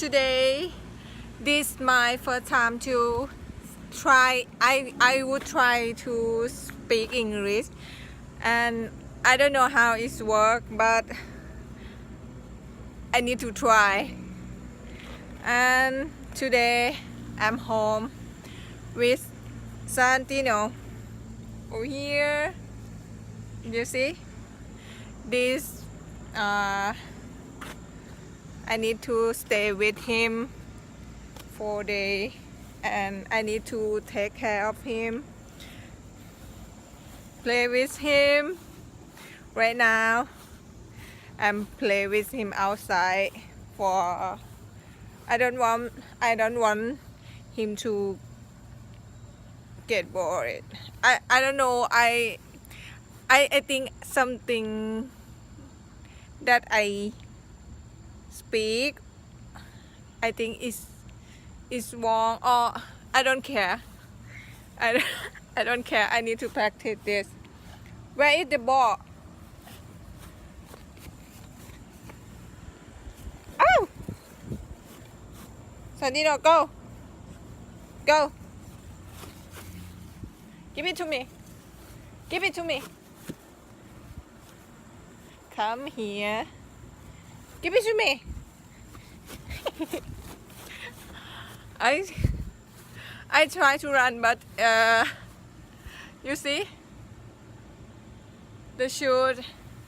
today this my first time to try. I would try to speak English, and I don't know how it works, but I need to try. And today I'm home with Santino. Over here, you see this. I need to stay with him for day, and I need to take care of him, play with him. Right now I'm play with him outside for I don't want him to get bored. I don't know. I think something that I speak, I think is wrong, or I don't care. I I don't care. I need to practice this. Where is the ball? Oh! Santino, go! Go! Give it to me. Give it to me. Come here. Give it to me. I try to run, but you see, the shoe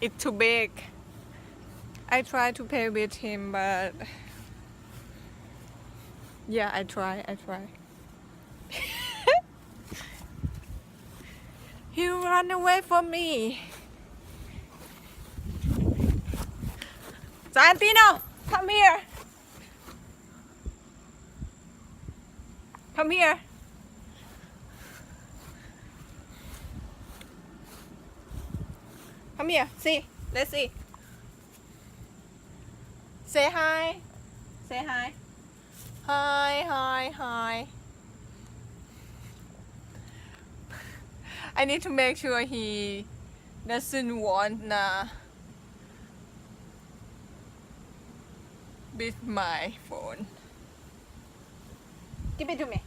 is too big. I try to play with him, but yeah, I try. He ran away from me. Santino, come here. Come here. Come here. See. Let's see. Say hi. Say hi. Hi. I need to make sure he doesn't want with my phone. Give it to me.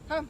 Come.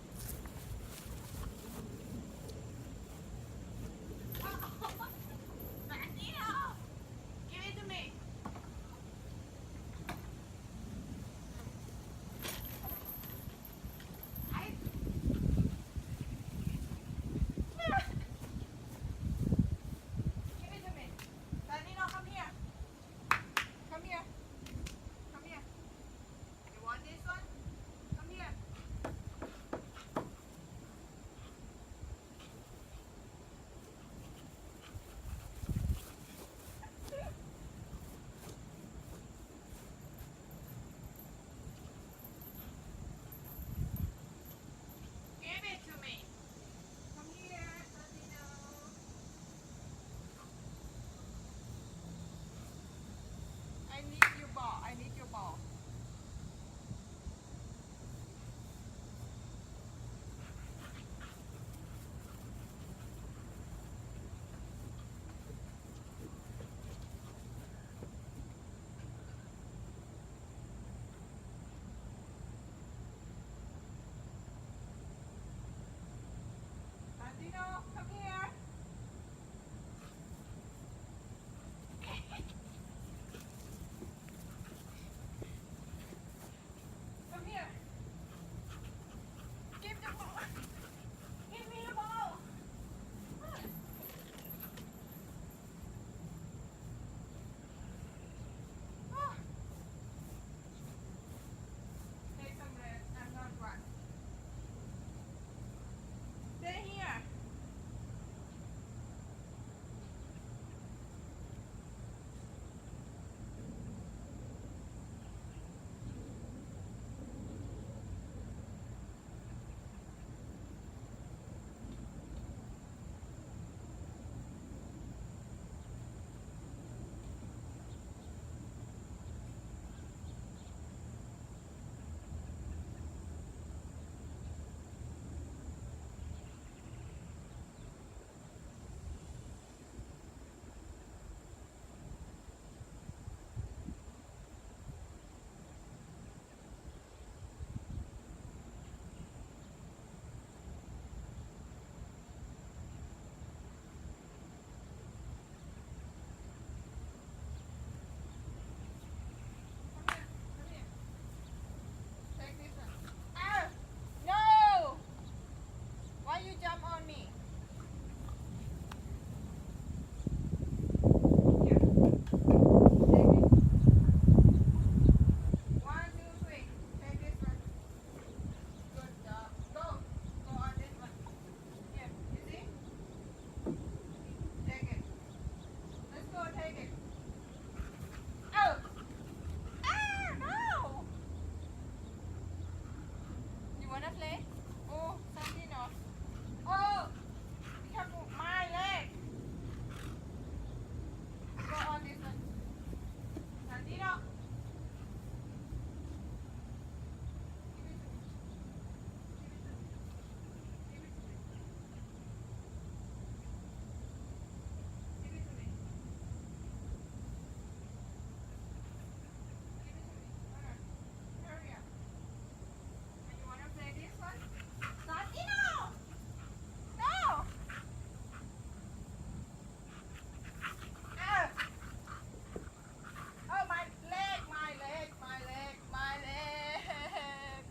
you jump on me? Here. Take it. 1, 2, 3. Take this one. Good job. Go. Go on this one. Here. You see? Take it. Let's go. Take it. Oh. Ah, no. You wanna play? Oh, Santino. Oh, be careful. My leg. Go on this one. Santino. Give it to me. Give it to me. Give it to me. Alright. Hurry up. And you wanna play this one? Santino! No! Ah! Oh, my leg, my leg, my leg, my leg.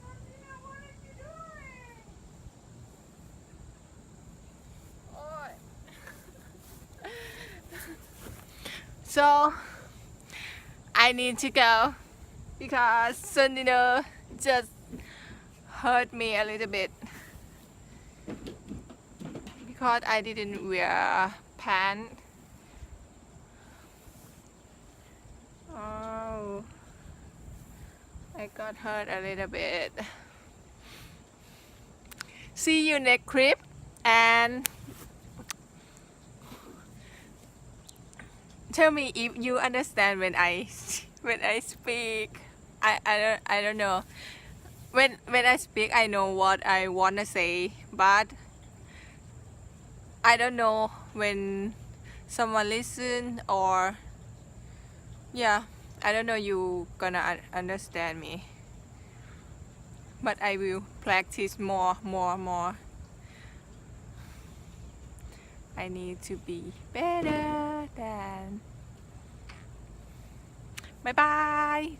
Santino, what are you doing? Oh. So, I need to go because Santino just hurt me a little bit because I didn't wear pants. Oh, I got hurt a little bit. See you next clip and tell me if you understand when I when I speak. I don't know. When I speak I know what I wanna say, but I don't know when someone listen or yeah, I don't know you gonna understand me. But I will practice more. I need to be better than. Bye bye.